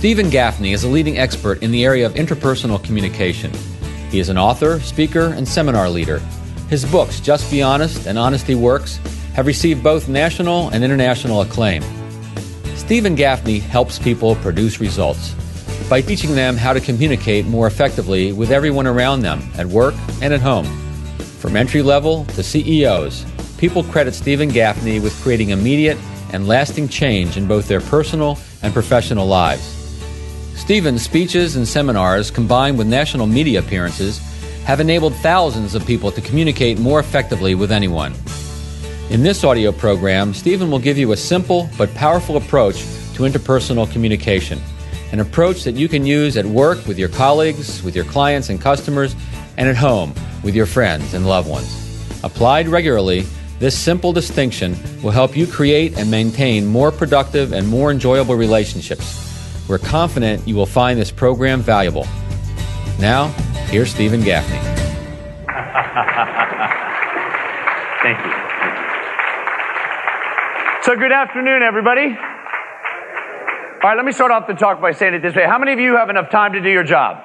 Stephen Gaffney is a leading expert in the area of interpersonal communication. He is an author, speaker, and seminar leader. His books, Just Be Honest and Honesty Works, have received both national and international acclaim. Stephen Gaffney helps people produce results by teaching them how to communicate more effectively with everyone around them at work and at home. From entry level to CEOs, people credit Stephen Gaffney with creating immediate and lasting change in both their personal and professional lives. Stephen's speeches and seminars, combined with national media appearances, have enabled thousands of people to communicate more effectively with anyone. In this audio program, Stephen will give you a simple but powerful approach to interpersonal communication, an approach that you can use at work with your colleagues, with your clients and customers, and at home with your friends and loved ones. Applied regularly, this simple distinction will help you create and maintain more productive and more enjoyable relationships. We're confident you will find this program valuable. Now, here's Stephen Gaffney. Thank you. So good afternoon, everybody. All right, let me start off the talk by saying it this way. How many of you have enough time to do your job?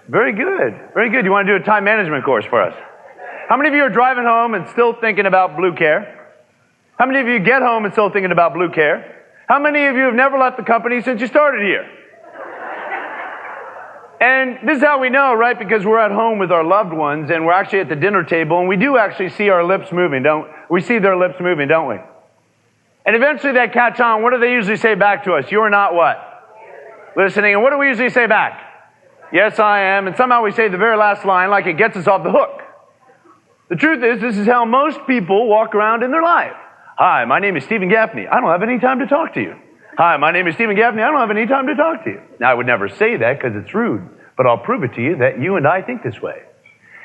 Very good. Very good. You want to do a time management course for us? How many of you are driving home and still thinking about Blue Care? How many of you get home and still thinking about Blue Care? How many of you have never left the company since you started here? And this is how we know, right? Because we're at home with our loved ones and we're actually at the dinner table and we do actually see our lips moving, we see their lips moving, don't we? And eventually they catch on. What do they usually say back to us? You're not what? Listening. And what do we usually say back? Yes, I am. And somehow we say the very last line like it gets us off the hook. The truth is, this is how most people walk around in their life. Hi, my name is Stephen Gaffney. I don't have any time to talk to you. Hi, my name is Stephen Gaffney. I don't have any time to talk to you. Now, I would never say that because it's rude, but I'll prove it to you that you and I think this way.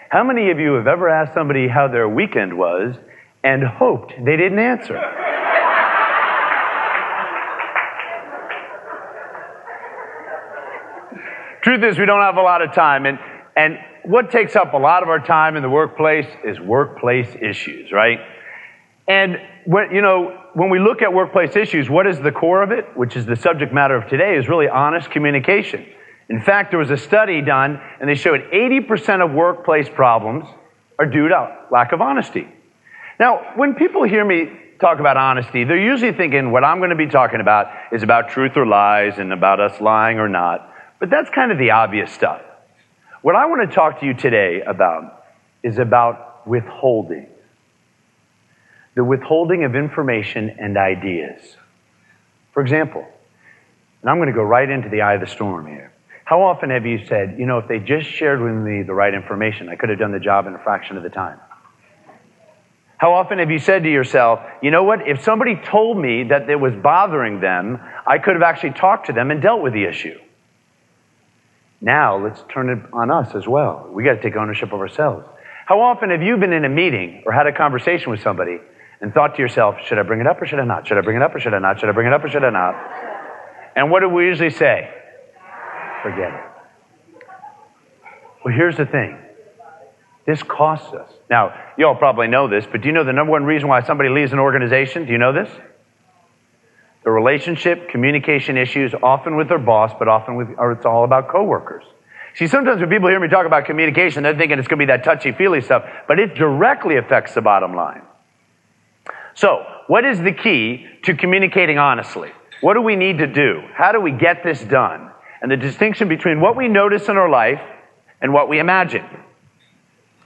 How many of you have ever asked somebody how their weekend was and hoped they didn't answer? Truth is, we don't have a lot of time, and what takes up a lot of our time in the workplace is workplace issues, right? And when we look at workplace issues, what is the core of it, which is the subject matter of today, is really honest communication. In fact, there was a study done, and they showed 80% of workplace problems are due to lack of honesty. Now, when people hear me talk about honesty, they're usually thinking what I'm going to be talking about is about truth or lies and about us lying or not. But that's kind of the obvious stuff. What I want to talk to you today about is about withholding. The withholding of information and ideas. For example, and I'm going to go right into the eye of the storm here. How often have you said, if they just shared with me the right information, I could have done the job in a fraction of the time? How often have you said to yourself, you know what, if somebody told me that it was bothering them, I could have actually talked to them and dealt with the issue? Now, let's turn it on us as well. We got to take ownership of ourselves. How often have you been in a meeting or had a conversation with somebody and thought to yourself, should I bring it up or should I not? Should I bring it up or should I not? Should I bring it up or should I not? And what do we usually say? Forget it. Well, here's the thing. This costs us. Now, you all probably know this, but do you know the number one reason why somebody leaves an organization? Do you know this? The relationship, communication issues, often with their boss, but or it's all about coworkers. See, sometimes when people hear me talk about communication, they're thinking it's going to be that touchy-feely stuff, but it directly affects the bottom line. So, what is the key to communicating honestly? What do we need to do? How do we get this done? And the distinction between what we notice in our life and what we imagine.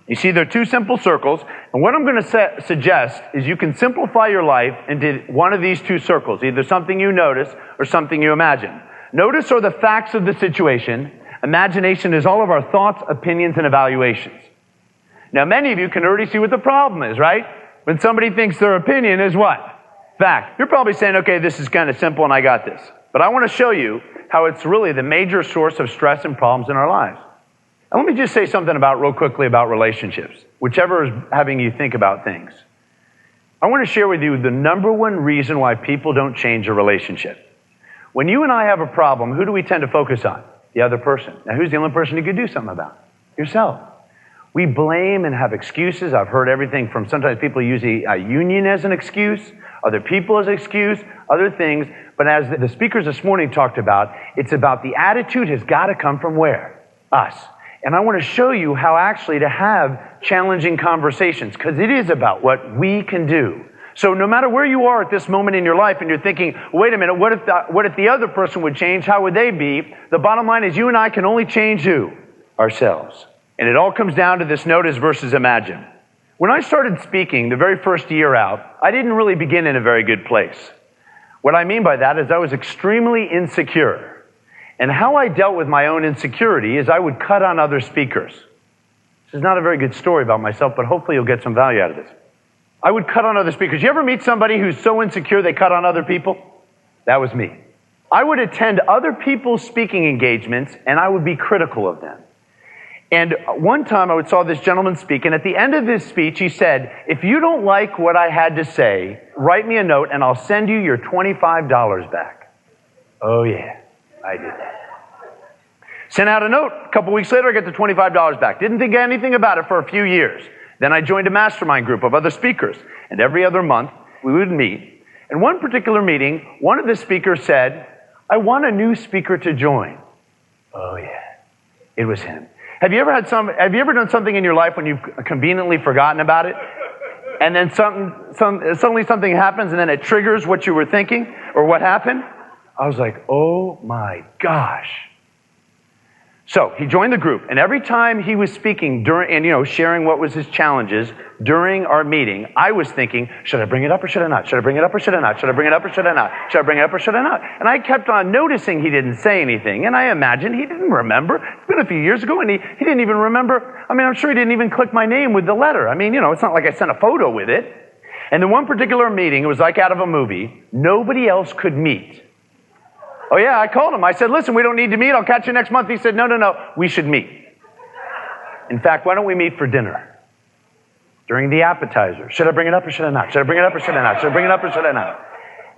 You see, there are two simple circles, and what I'm going to suggest is you can simplify your life into one of these two circles, either something you notice or something you imagine. Notice are the facts of the situation. Imagination is all of our thoughts, opinions, and evaluations. Now, many of you can already see what the problem is, right? When somebody thinks their opinion is what? Fact. You're probably saying, okay, this is kind of simple and I got this. But I want to show you how it's really the major source of stress and problems in our lives. And let me just say something real quickly about relationships, whichever is having you think about things. I want to share with you the number one reason why people don't change a relationship. When you and I have a problem, who do we tend to focus on? The other person. Now, who's the only person you could do something about? Yourself. We blame and have excuses. I've heard everything from sometimes people use a union as an excuse, other people as an excuse, other things. But as the speakers this morning talked about, it's about the attitude has got to come from where? Us. And I want to show you how actually to have challenging conversations, because it is about what we can do. So no matter where you are at this moment in your life and you're thinking, wait a minute, what if the other person would change? How would they be? The bottom line is you and I can only change who? Ourselves. And it all comes down to this notice versus imagine. When I started speaking the very first year out, I didn't really begin in a very good place. What I mean by that is I was extremely insecure. And how I dealt with my own insecurity is I would cut on other speakers. This is not a very good story about myself, but hopefully you'll get some value out of this. I would cut on other speakers. You ever meet somebody who's so insecure they cut on other people? That was me. I would attend other people's speaking engagements and I would be critical of them. And one time I saw this gentleman speak, and at the end of his speech he said, if you don't like what I had to say, write me a note and I'll send you your $25 back. Oh yeah, I did that. Sent out a note. A couple weeks later I get the $25 back. Didn't think anything about it for a few years. Then I joined a mastermind group of other speakers, and every other month we would meet. In one particular meeting, one of the speakers said, I want a new speaker to join. Oh yeah, it was him. Have you ever done something in your life when you've conveniently forgotten about it? And then suddenly something happens and then it triggers what you were thinking or what happened? I was like, oh my gosh. So he joined the group, and every time he was speaking sharing what was his challenges during our meeting, I was thinking, should I bring it up or should I not? Should I bring it up or should I not? Should I bring it up or should I not? Should I bring it up or should I not? And I kept on noticing he didn't say anything, and I imagined he didn't remember. It's been a few years ago, and he didn't even remember. I'm sure he didn't even click my name with the letter. It's not like I sent a photo with it. And in one particular meeting, it was like out of a movie, nobody else could meet. Oh yeah, I called him. I said, listen, we don't need to meet. I'll catch you next month. He said, no, we should meet. In fact, why don't we meet for dinner? During the appetizer. Should I bring it up or should I not? Should I bring it up or should I not? Should I bring it up or should I not?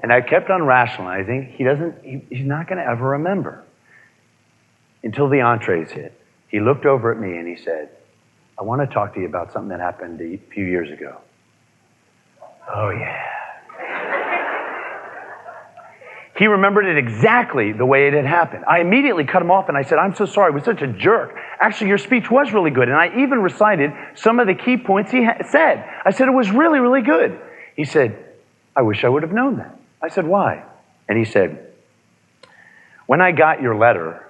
And I kept on rationalizing. He's not going to ever remember. Until the entrees hit. He looked over at me and he said, I want to talk to you about something that happened a few years ago. Oh yeah. He remembered it exactly the way it had happened. I immediately cut him off and I said, I'm so sorry, I was such a jerk. Actually, your speech was really good. And I even recited some of the key points he said. I said, it was really, really good. He said, I wish I would have known that. I said, why? And he said, when I got your letter,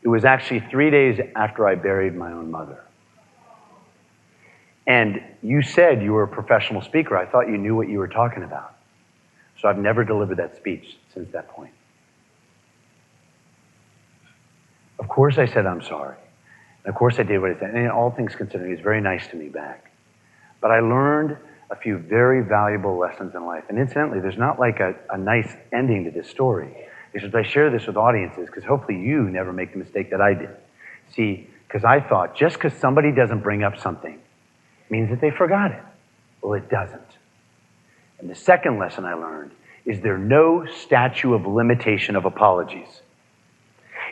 it was actually 3 days after I buried my own mother. And you said you were a professional speaker. I thought you knew what you were talking about. So I've never delivered that speech since that point. Of course I said I'm sorry. And of course I did what I said. And all things considered, he was very nice to me back. But I learned a few very valuable lessons in life. And incidentally, there's not like a nice ending to this story. Because I share this with audiences, because hopefully you never make the mistake that I did. See, because I thought just because somebody doesn't bring up something means that they forgot it. Well, it doesn't. And the second lesson I learned is there's no statute of limitation of apologies.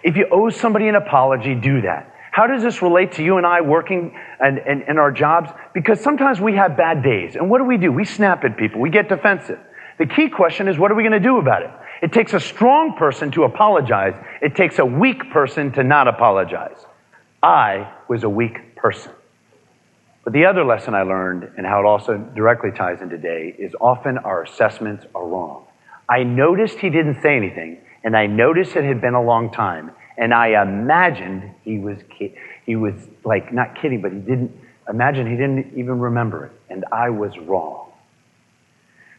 If you owe somebody an apology, do that. How does this relate to you and I working in our jobs? Because sometimes we have bad days. And what do? We snap at people. We get defensive. The key question is, what are we going to do about it? It takes a strong person to apologize. It takes a weak person to not apologize. I was a weak person. But the other lesson I learned, and how it also directly ties in today, is often our assessments are wrong. I noticed he didn't say anything, and I noticed it had been a long time, and I imagined he was like, not kidding, but he didn't even remember it, and I was wrong.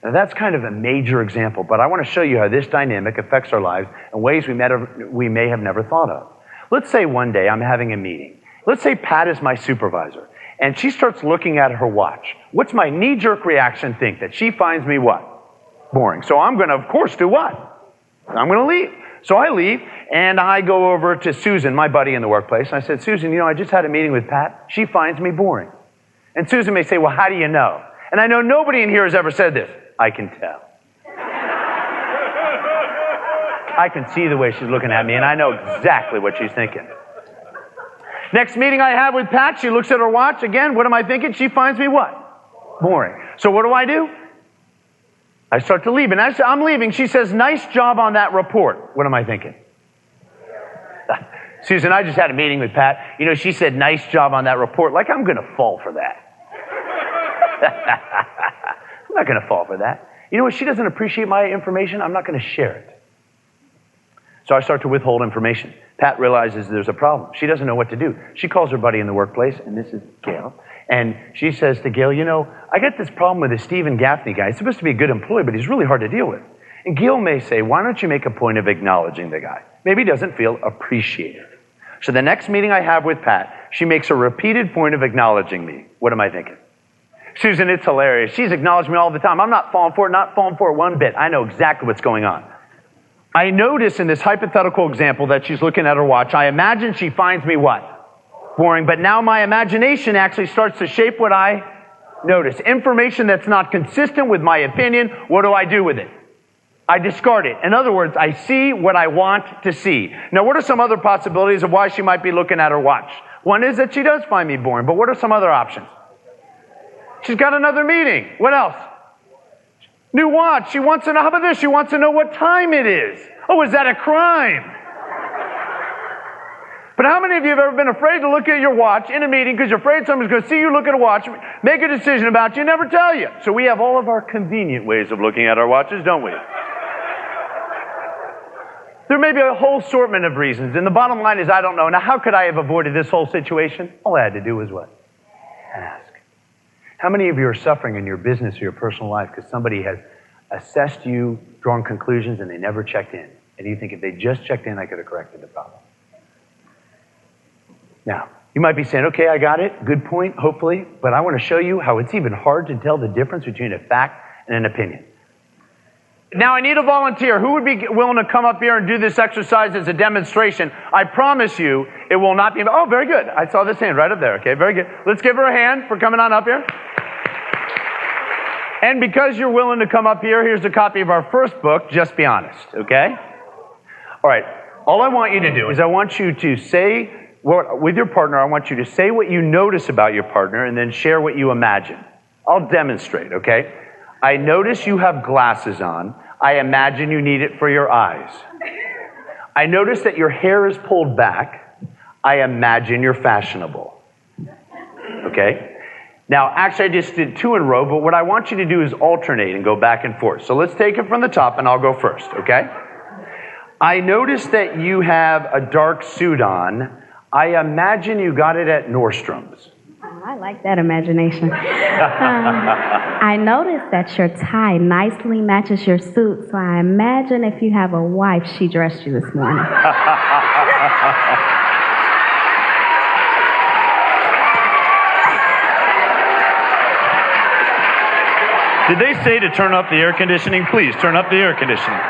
Now that's kind of a major example, but I want to show you how this dynamic affects our lives in ways we may have never thought of. Let's say one day I'm having a meeting. Let's say Pat is my supervisor. And she starts looking at her watch. What's my knee-jerk reaction think? That she finds me what? Boring. So I'm going to, of course, do what? I'm going to leave. So I leave, and I go over to Susan, my buddy in the workplace. And I said, Susan, I just had a meeting with Pat. She finds me boring. And Susan may say, well, how do you know? And I know nobody in here has ever said this. I can tell. I can see the way she's looking at me, and I know exactly what she's thinking. Next meeting I have with Pat, she looks at her watch. Again, what am I thinking? She finds me what? Boring. So what do? I I start to leave, and as I'm leaving, she says, "Nice job on that report." What am I thinking? Susan, I just had a meeting with Pat. You know, she said, "Nice job on that report." Like I'm going to fall for that. I'm not going to fall for that. You know what? She doesn't appreciate my information. I'm not going to share it. So I start to withhold information. Pat realizes there's a problem. She doesn't know what to do. She calls her buddy in the workplace, and this is Gail. And she says to Gail, "You know, I got this problem with this Stephen Gaffney guy. He's supposed to be a good employee, but he's really hard to deal with." And Gail may say, "Why don't you make a point of acknowledging the guy? Maybe he doesn't feel appreciated." So the next meeting I have with Pat, she makes a repeated point of acknowledging me. What am I thinking? Susan, it's hilarious. She's acknowledged me all the time. I'm not falling for it one bit. I know exactly what's going on. I notice in this hypothetical example that she's looking at her watch, I imagine she finds me what? Boring. But now my imagination actually starts to shape what I notice. Information that's not consistent with my opinion, what do I do with it? I discard it. In other words, I see what I want to see. Now, what are some other possibilities of why she might be looking at her watch? One is that she does find me boring, but what are some other options? She's got another meeting. What else? New watch. She wants to know, how about this? She wants to know what time it is. Oh, is that a crime? But how many of you have ever been afraid to look at your watch in a meeting because you're afraid someone's going to see you look at a watch, make a decision about you, and never tell you? So we have all of our convenient ways of looking at our watches, don't we? There may be a whole assortment of reasons, and the bottom line is I don't know. Now, how could I have avoided this whole situation? All I had to do was what? Ask. How many of you are suffering in your business or your personal life because somebody has assessed you, drawn conclusions, and they never checked in? And you think if they just checked in, I could have corrected the problem. Now, you might be saying, "Okay, I got it. Good point, hopefully. But I want to show you how it's even hard to tell the difference between a fact and an opinion." Now, I need a volunteer. Who would be willing to come up here and do this exercise as a demonstration? I promise you, it will not be... Oh, very good. I saw this hand right up there. Okay, very good. Let's give her a hand for coming on up here. And because you're willing to come up here, here's a copy of our first book, Just Be Honest, okay? All right. All I want you to do is I want you to say, with your partner, I want you to say what you notice about your partner and then share what you imagine. I'll demonstrate, okay? I notice you have glasses on. I imagine you need it for your eyes. I notice that your hair is pulled back. I imagine you're fashionable. Okay? Now, actually, I just did 2 in a row, but what I want you to do is alternate and go back and forth. So let's take it from the top, and I'll go first, okay? I notice that you have a dark suit on. I imagine you got it at Nordstrom's. I like that imagination. I noticed that your tie nicely matches your suit, so I imagine if you have a wife, she dressed you this morning. Did they say to turn up the air conditioning? Please, turn up the air conditioning.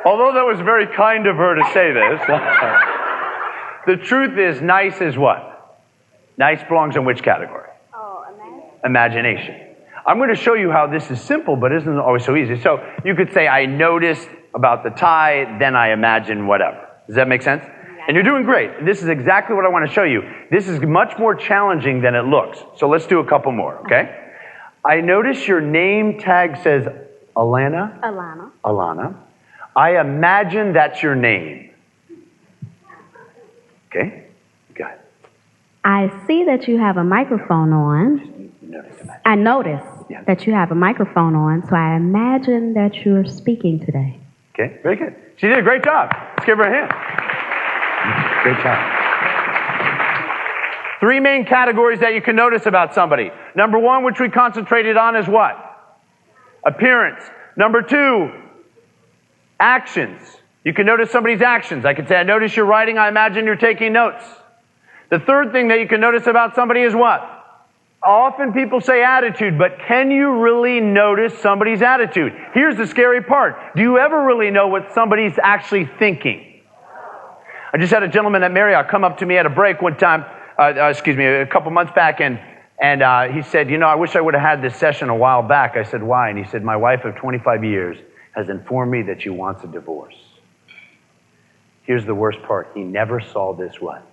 Although that was very kind of her to say this, the truth is nice is what? Nice belongs in which category? Oh, imagination. I'm going to show you how this is simple, but isn't always so easy. So you could say, I noticed about the tie, then I imagine whatever. Does that make sense? Yeah. And you're doing great. This is exactly what I want to show you. This is much more challenging than it looks. So let's do a couple more, okay? I notice your name tag says Alana. Alana. Alana. I imagine that's your name. Okay? Got it. I see that you have a microphone on. I notice that you have a microphone on, so I imagine that you're speaking today. Okay, very good. She did a great job. Let's give her a hand. Great job. 3 main categories that you can notice about somebody. Number 1, which we concentrated on, is what? Appearance. Number 2, actions. You can notice somebody's actions. I could say, I notice you're writing, I imagine you're taking notes. The third thing that you can notice about somebody is what? Often people say attitude, but can you really notice somebody's attitude? Here's the scary part. Do you ever really know what somebody's actually thinking? I just had a gentleman at Marriott come up to me at a break one time, a couple months back, and he said, I wish I would have had this session a while back. I said, why? And he said, my wife of 25 years has informed me that she wants a divorce. Here's the worst part. He never saw this what?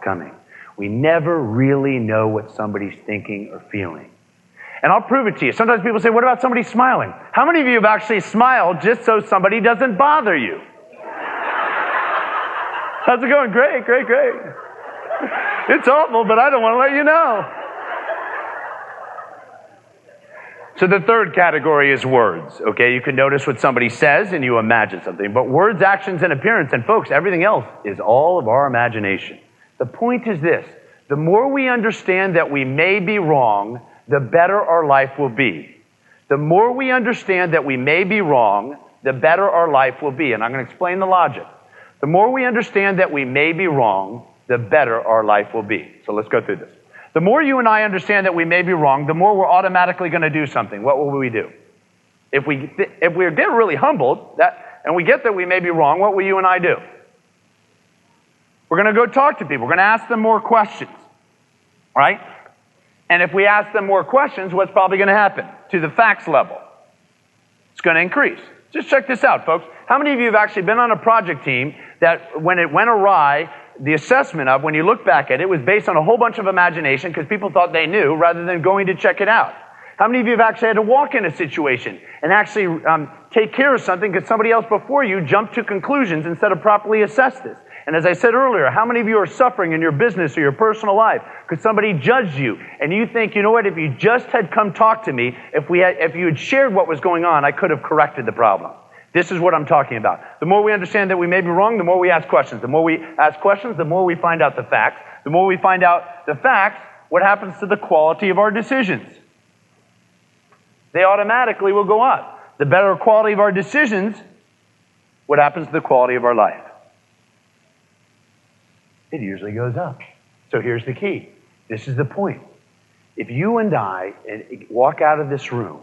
Coming. We never really know what somebody's thinking or feeling. And I'll prove it to you. Sometimes people say, what about somebody smiling? How many of you have actually smiled just so somebody doesn't bother you? How's it going? Great, great, great. It's awful, but I don't want to let you know. So the third category is words, okay? You can notice what somebody says and you imagine something. But words, actions, and appearance, and folks, everything else is all of our imagination. The point is this. The more we understand that we may be wrong, the better our life will be. The more we understand that we may be wrong, the better our life will be. And I'm going to explain the logic. The more we understand that we may be wrong, the better our life will be. So let's go through this. The more you and I understand that we may be wrong, the more we're automatically going to do something. What will we do? If we get really humbled and we get that we may be wrong, what will you and I do? We're going to go talk to people. We're going to ask them more questions, right? And if we ask them more questions, what's probably going to happen? To the facts level, it's going to increase. Just check this out, folks. How many of you have actually been on a project team that when it went awry, the assessment of, when you look back at it, was based on a whole bunch of imagination because people thought they knew rather than going to check it out? How many of you have actually had to walk in a situation and actually take care of something because somebody else before you jumped to conclusions instead of properly assessed this? And as I said earlier, how many of you are suffering in your business or your personal life because somebody judged you and you think, you know what, if you just had come talk to me, if you had shared what was going on, I could have corrected the problem. This is what I'm talking about. The more we understand that we may be wrong, the more we ask questions. The more we ask questions, the more we find out the facts. The more we find out the facts, what happens to the quality of our decisions? They automatically will go up. The better quality of our decisions, what happens to the quality of our life? It usually goes up. So here's the key. This is the point. If you and I walk out of this room,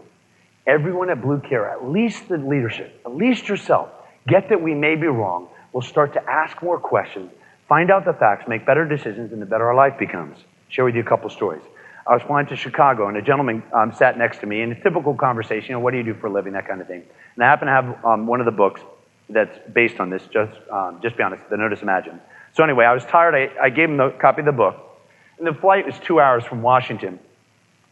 everyone at Blue Care, at least the leadership, at least yourself, get that we may be wrong, we'll start to ask more questions, find out the facts, make better decisions, and the better our life becomes. Share with you a couple stories. I was flying to Chicago, and a gentleman sat next to me in a typical conversation, what do you do for a living, that kind of thing. And I happen to have one of the books that's based on this, Just Be Honest, The Notice Imagine. So anyway, I was tired. I gave him a copy of the book. And the flight was 2 hours from Washington.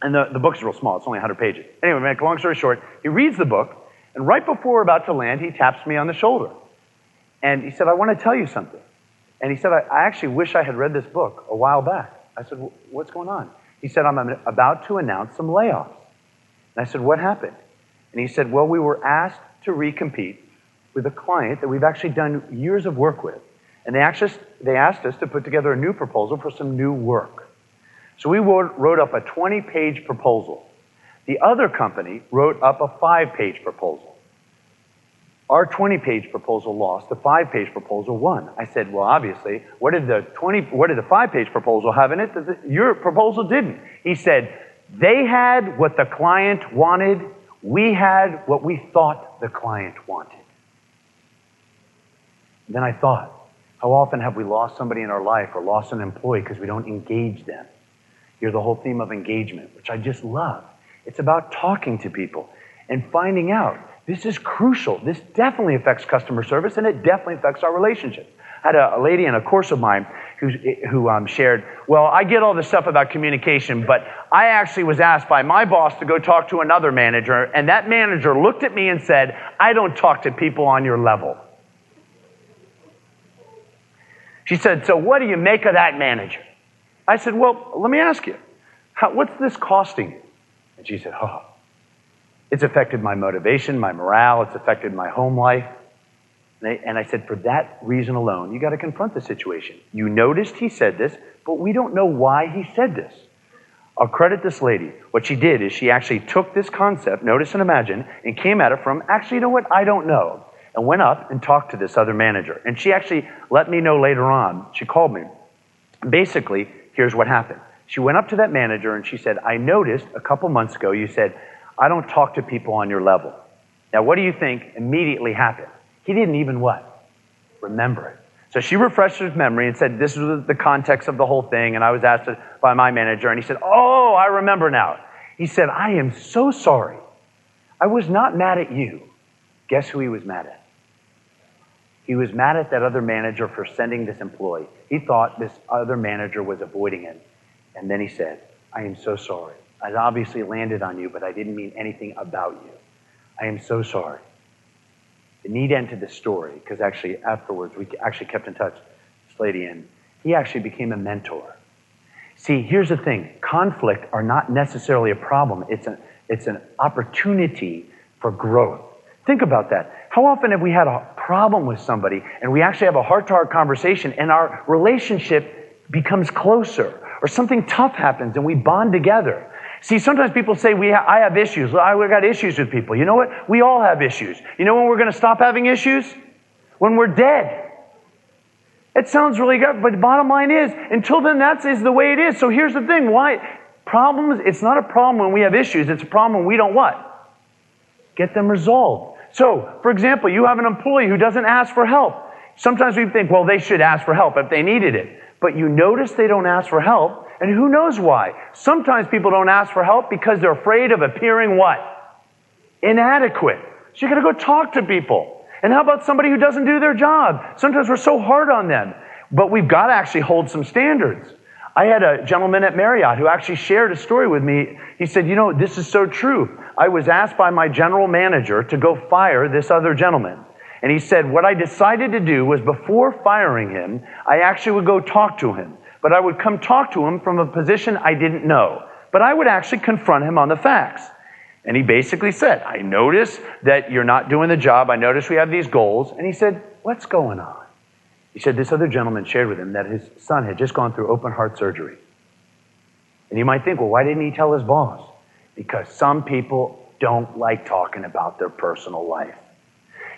And the book's real small. It's only 100 pages. Anyway, make a long story short, he reads the book. And right before we're about to land, he taps me on the shoulder. And he said, I want to tell you something. And he said, I actually wish I had read this book a while back. I said, what's going on? He said, I'm about to announce some layoffs. And I said, what happened? And he said, well, we were asked to recompete with a client that we've actually done years of work with. And they asked us to put together a new proposal for some new work. So we wrote up a 20-page proposal. The other company wrote up a 5-page proposal. Our 20-page proposal lost. The 5-page proposal won. I said, well, obviously, what did the 5-page proposal have in it that your proposal didn't? He said, they had what the client wanted. We had what we thought the client wanted. Then I thought, how often have we lost somebody in our life or lost an employee because we don't engage them? Here's the whole theme of engagement, which I just love. It's about talking to people and finding out. This is crucial. This definitely affects customer service, and it definitely affects our relationships. I had a lady in a course of mine who shared, well, I get all this stuff about communication, but I actually was asked by my boss to go talk to another manager, and that manager looked at me and said, I don't talk to people on your level. She said, so what do you make of that manager? I said, well, let me ask you, what's this costing you? And she said, oh, it's affected my motivation, my morale, it's affected my home life. And I said, for that reason alone, you got to confront the situation. You noticed he said this, but we don't know why he said this. I'll credit this lady. What she did is she actually took this concept, notice and imagine, and came at it from, actually, you know what, I don't know. And went up and talked to this other manager. And she actually let me know later on. She called me. Basically, here's what happened. She went up to that manager and she said, I noticed a couple months ago you said, I don't talk to people on your level. Now, what do you think immediately happened? He didn't even what? Remember it. So she refreshed his memory and said, this was the context of the whole thing. And I was asked by my manager. And he said, oh, I remember now. He said, I am so sorry. I was not mad at you. Guess who he was mad at? He was mad at that other manager for sending this employee. He thought this other manager was avoiding him. And then he said, I am so sorry. I obviously landed on you, but I didn't mean anything about you. I am so sorry. The neat end to the story, because actually afterwards we actually kept in touch, this lady, and he actually became a mentor. See, here's the thing. Conflict are not necessarily a problem. It's an opportunity for growth. Think about that. How often have we had a problem with somebody and we actually have a heart-to-heart conversation and our relationship becomes closer, or something tough happens and we bond together? See, sometimes people say, I have issues. I've got issues with people. You know what? We all have issues. You know when we're going to stop having issues? When we're dead. It sounds really good, but the bottom line is, until then, that is the way it is. So here's the thing. Why? Problems, it's not a problem when we have issues. It's a problem when we don't what? Get them resolved. So, for example, you have an employee who doesn't ask for help. Sometimes we think, well, they should ask for help if they needed it. But you notice they don't ask for help, and who knows why? Sometimes people don't ask for help because they're afraid of appearing what? Inadequate. So you gotta go talk to people. And how about somebody who doesn't do their job? Sometimes we're so hard on them. But we've got to actually hold some standards. I had a gentleman at Marriott who actually shared a story with me. He said, you know, this is so true. I was asked by my general manager to go fire this other gentleman. And he said, what I decided to do was before firing him, I actually would go talk to him. But I would come talk to him from a position I didn't know. But I would actually confront him on the facts. And he basically said, I notice that you're not doing the job. I notice we have these goals. And he said, what's going on? He said this other gentleman shared with him that his son had just gone through open heart surgery. And you might think, well, why didn't he tell his boss? Because some people don't like talking about their personal life.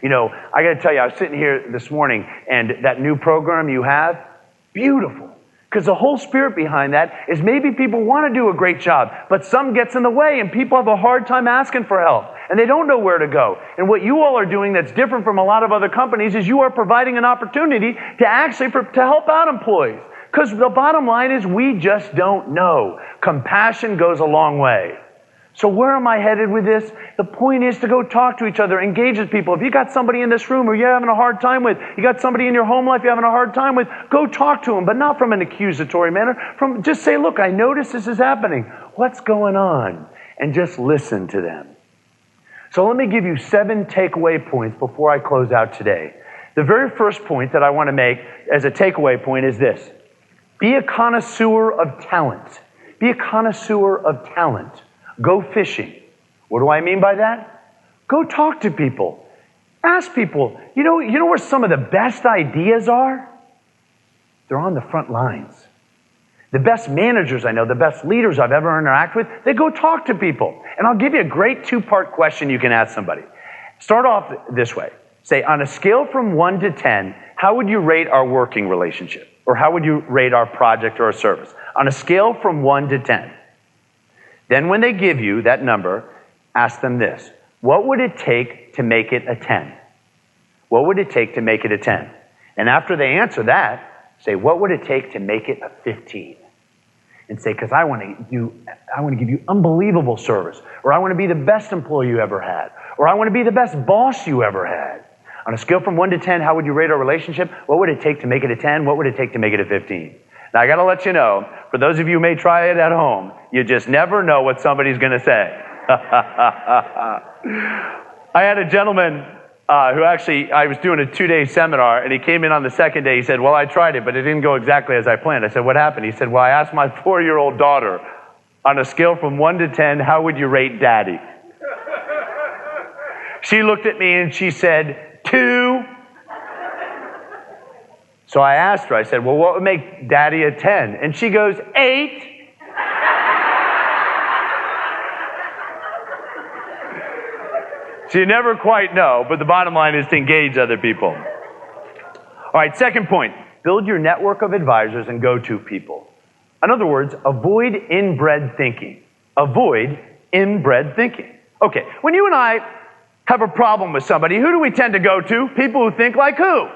You know, I got to tell you, I was sitting here this morning, and that new program you have, beautiful. Because the whole spirit behind that is maybe people want to do a great job, but some gets in the way and people have a hard time asking for help and they don't know where to go. And what you all are doing that's different from a lot of other companies is you are providing an opportunity to actually to help out employees. Because the bottom line is we just don't know. Compassion goes a long way. So where am I headed with this? The point is to go talk to each other, engage with people. If you got somebody in this room who you're having a hard time with, you got somebody in your home life you're having a hard time with, go talk to them, but not from an accusatory manner. Just say, look, I notice this is happening. What's going on? And just listen to them. So let me give you 7 takeaway points before I close out today. The very first point that I want to make as a takeaway point is this. Be a connoisseur of talent. Be a connoisseur of talent. Go fishing. What do I mean by that? Go talk to people. Ask people. You know where some of the best ideas are? They're on the front lines. The best managers I know, the best leaders I've ever interacted with, they go talk to people. And I'll give you a great 2-part question you can ask somebody. Start off this way. Say, on a scale from 1 to 10, how would you rate our working relationship? Or how would you rate our project or our service? On a scale from 1 to 10. Then when they give you that number, ask them this. What would it take to make it a 10? What would it take to make it a 10? And after they answer that, say, what would it take to make it a 15? And say, because I want to give you unbelievable service, or I want to be the best employee you ever had, or I want to be the best boss you ever had. On a scale from 1 to 10, how would you rate our relationship? What would it take to make it a 10? What would it take to make it a 15? Now, I got to let you know, for those of you who may try it at home, you just never know what somebody's going to say. I had a gentleman who actually, I was doing a 2-day seminar, and he came in on the second day. He said, well, I tried it, but it didn't go exactly as I planned. I said, what happened? He said, well, I asked my 4-year-old daughter, on a scale from 1 to 10, how would you rate Daddy? She looked at me and she said, 2. So I asked her, I said, well, what would make Daddy a 10? And she goes, 8. So you never quite know, but the bottom line is to engage other people. All right, second point, build your network of advisors and go-to people. In other words, avoid inbred thinking. Avoid inbred thinking. Okay, when you and I have a problem with somebody, who do we tend to go to? People who think like who?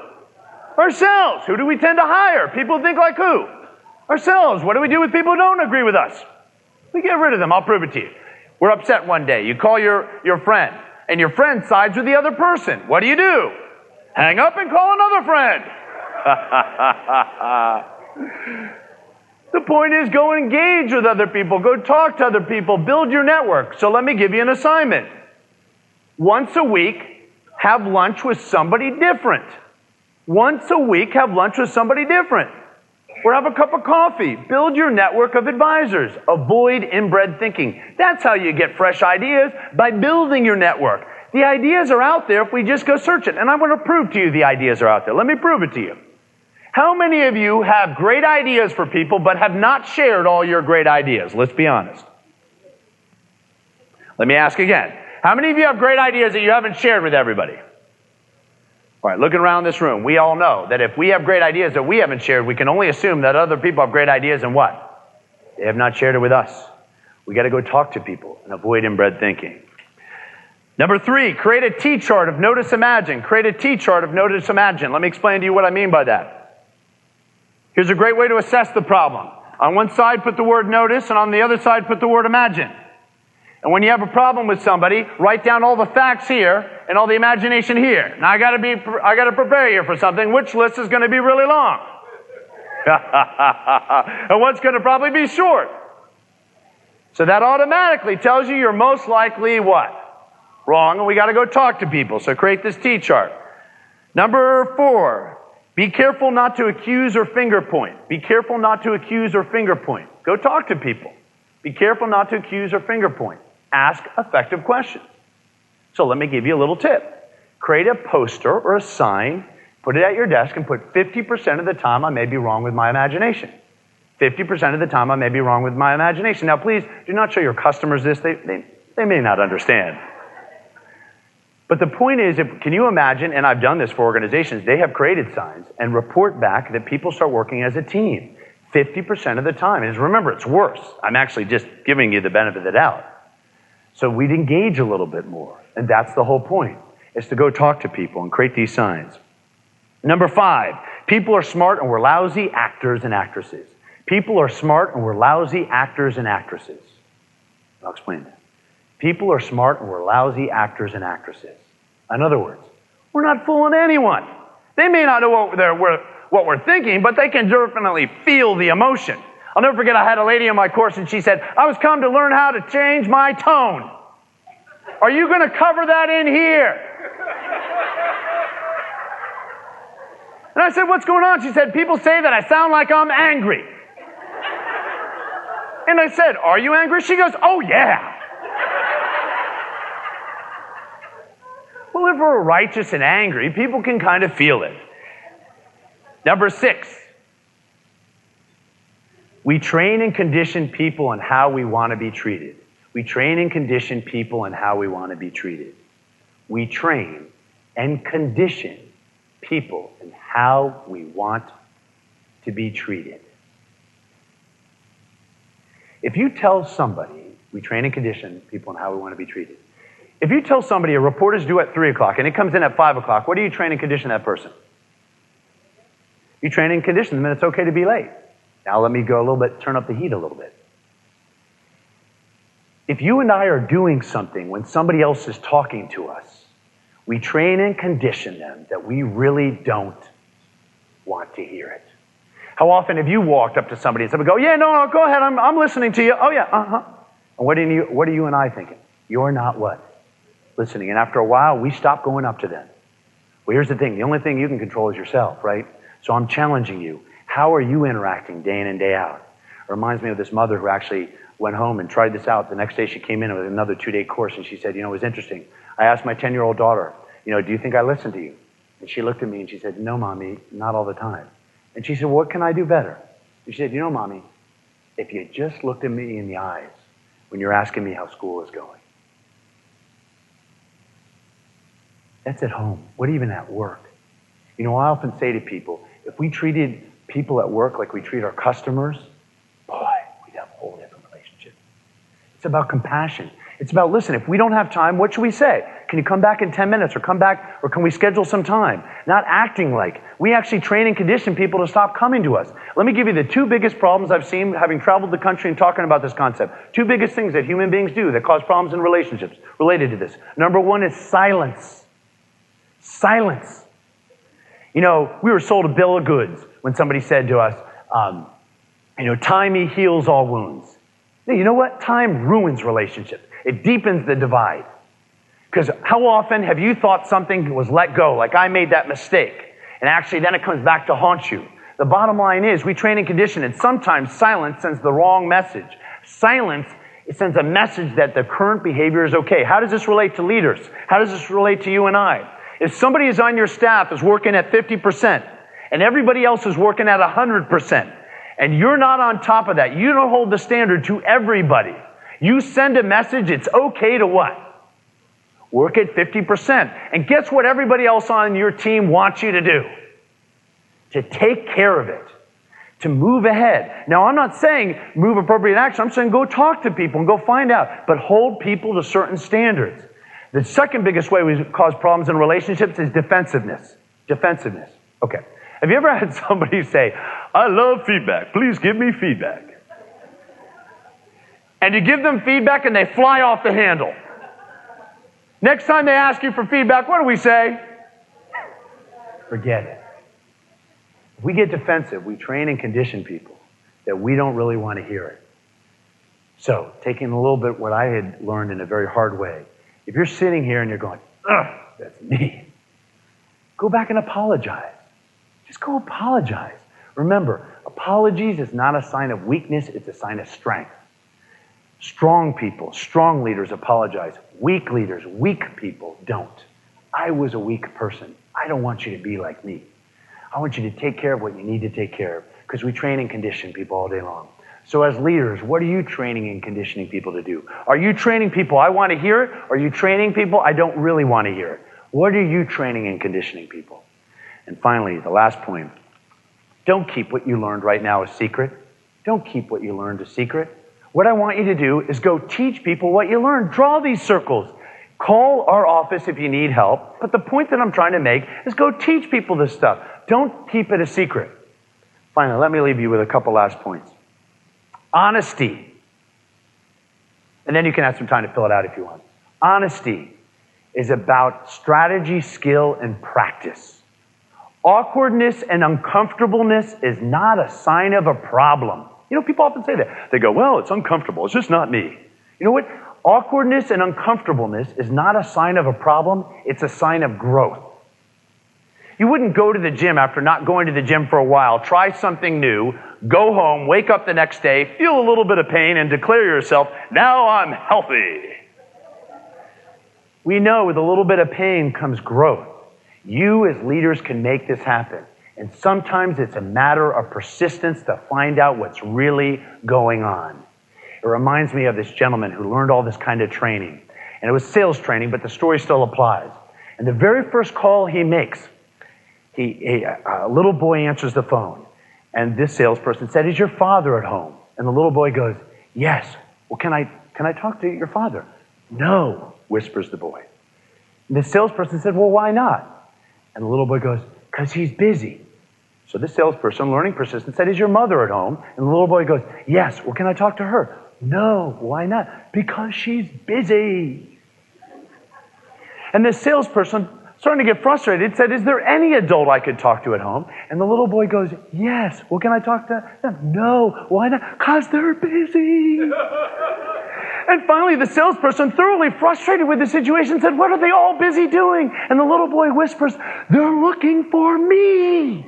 Ourselves. Who do we tend to hire? People who think like who? Ourselves. What do we do with people who don't agree with us? We get rid of them. I'll prove it to you. We're upset one day. You call your friend, and your friend sides with the other person. What do? Hang up and call another friend. The point is, go engage with other people. Go talk to other people. Build your network. So let me give you an assignment. Once a week, have lunch with somebody different. Once a week, have lunch with somebody different. Or have a cup of coffee. Build your network of advisors. Avoid inbred thinking. That's how you get fresh ideas, by building your network. The ideas are out there if we just go search it. And I want to prove to you the ideas are out there. Let me prove it to you. How many of you have great ideas for people but have not shared all your great ideas? Let's be honest. Let me ask again. How many of you have great ideas that you haven't shared with everybody? All right, looking around this room, we all know that if we have great ideas that we haven't shared, we can only assume that other people have great ideas and what? They have not shared it with us. We got to go talk to people and avoid inbred thinking. Number 3, create a T-chart of notice imagine. Create a T-chart of notice imagine. Let me explain to you what I mean by that. Here's a great way to assess the problem. On one side, put the word notice, and on the other side, put the word imagine. And when you have a problem with somebody, write down all the facts here and all the imagination here. Now I got to prepare you for something. Which list is going to be really long? And what's going to probably be short? So that automatically tells you you're most likely what? Wrong, and we got to go talk to people. So create this T-chart. Number 4. Be careful not to accuse or finger point. Be careful not to accuse or finger point. Go talk to people. Be careful not to accuse or finger point. Ask effective questions. So let me give you a little tip. Create a poster or a sign, put it at your desk, and put 50% of the time I may be wrong with my imagination. 50% of the time I may be wrong with my imagination. Now please, do not show your customers this. They may not understand. But the point is, can you imagine, and I've done this for organizations, they have created signs and report back that people start working as a team 50% of the time. And remember, it's worse. I'm actually just giving you the benefit of the doubt. So we'd engage a little bit more. And that's the whole point, is to go talk to people and create these signs. Number 5, people are smart and we're lousy actors and actresses. People are smart and we're lousy actors and actresses. I'll explain that. People are smart and we're lousy actors and actresses. In other words, we're not fooling anyone. They may not know what we're thinking, but they can definitely feel the emotion. I'll never forget, I had a lady in my course and she said, I was come to learn how to change my tone. Are you going to cover that in here? And I said, what's going on? She said, people say that I sound like I'm angry. And I said, are you angry? She goes, oh yeah. Well, if we're righteous and angry, people can kind of feel it. Number 6, we train and condition people on how we want to be treated. We train and condition people on how we want to be treated. We train and condition people on how we want to be treated. If you tell somebody, we train and condition people on how we want to be treated. If you tell somebody a report is due at 3 o'clock and it comes in at 5 o'clock, what do you train and condition that person? You train and condition them that it's okay to be late. Now let me go a little bit, turn up the heat a little bit. If you and I are doing something when somebody else is talking to us, we train and condition them that we really don't want to hear it. How often have you walked up to somebody and somebody go, yeah, no, go ahead, I'm listening to you. Oh yeah, uh-huh. And what are you and I thinking? You're not what? Listening. And after a while, we stop going up to them. Well, here's the thing. The only thing you can control is yourself, right? So I'm challenging you. How are you interacting day in and day out? It reminds me of this mother who actually went home and tried this out. The next day she came in with another 2-day course and she said, it was interesting. I asked my 10-year-old daughter, do you think I listen to you? And she looked at me and she said, no, Mommy, not all the time. And she said, what can I do better? And she said, Mommy, if you just looked at me in the eyes when you're asking me how school is going. That's at home. What even at work? I often say to people, if we treated people at work like we treat our customers, boy, we'd have a whole different relationship. It's about compassion. It's about, listen, if we don't have time, what should we say? Can you come back in 10 minutes or come back, or can we schedule some time? Not acting like. We actually train and condition people to stop coming to us. Let me give you the 2 biggest problems I've seen having traveled the country and talking about this concept. 2 biggest things that human beings do that cause problems in relationships related to this. Number 1 is silence. Silence. You know, we were sold a bill of goods when somebody said to us, time heals all wounds. You know what? Time ruins relationships. It deepens the divide. Because how often have you thought something was let go, like I made that mistake, and actually then it comes back to haunt you? The bottom line is we train and condition, and sometimes silence sends the wrong message. Silence, it sends a message that the current behavior is okay. How does this relate to leaders? How does this relate to you and I? If somebody is on your staff is working at 50%, and everybody else is working at 100%, and you're not on top of that, you don't hold the standard to everybody. You send a message, it's okay to what? Work at 50%. And guess what everybody else on your team wants you to do? To take care of it. To move ahead. Now, I'm not saying move appropriate action. I'm saying go talk to people and go find out. But hold people to certain standards. The second biggest way we cause problems in relationships is defensiveness. Defensiveness. Okay. Have you ever had somebody say, I love feedback. Please give me feedback. And you give them feedback and they fly off the handle. Next time they ask you for feedback, what do we say? Forget it. If we get defensive, we train and condition people that we don't really want to hear it. So, taking a little bit what I had learned in a very hard way, if you're sitting here and you're going, ugh, that's me, go back and apologize. Just go apologize. Remember, apologies is not a sign of weakness, it's a sign of strength. Strong people, strong leaders apologize. Weak leaders, weak people don't. I was a weak person. I don't want you to be like me. I want you to take care of what you need to take care of, because we train and condition people all day long. So as leaders, what are you training and conditioning people to do? Are you training people, I want to hear it? Or are you training people, I don't really want to hear it? What are you training and conditioning people? And finally, the last point, don't keep what you learned right now a secret. Don't keep what you learned a secret. What I want you to do is go teach people what you learned. Draw these circles. Call our office if you need help. But the point that I'm trying to make is go teach people this stuff. Don't keep it a secret. Finally, let me leave you with a couple last points. Honesty. And then you can have some time to fill it out if you want. Honesty is about strategy, skill, and practice. Awkwardness and uncomfortableness is not a sign of a problem. You know, people often say that. They go, well, it's uncomfortable. It's just not me. You know what? Awkwardness and uncomfortableness is not a sign of a problem. It's a sign of growth. You wouldn't go to the gym after not going to the gym for a while, try something new, go home, wake up the next day, feel a little bit of pain, and declare yourself, now I'm healthy. We know with a little bit of pain comes growth. You as leaders can make this happen. And sometimes it's a matter of persistence to find out what's really going on. It reminds me of this gentleman who learned all this kind of training. And it was sales training, but the story still applies. And the very first call he makes, a little boy answers the phone. And this salesperson said, is your father at home? And the little boy goes, yes. Well, can I talk to your father? No, whispers the boy. And the salesperson said, well, why not? And the little boy goes, because he's busy. So this salesperson, learning persistence, said, is your mother at home? And the little boy goes, yes. Well, can I talk to her? No. Why not? Because she's busy. And this salesperson, starting to get frustrated, said, is there any adult I could talk to at home? And the little boy goes, yes. Well, can I talk to them? No. Why not? Because they're busy. And finally, the salesperson, thoroughly frustrated with the situation, said, what are they all busy doing? And the little boy whispers, they're looking for me.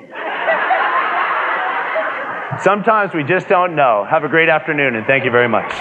Sometimes we just don't know. Have a great afternoon, and thank you very much.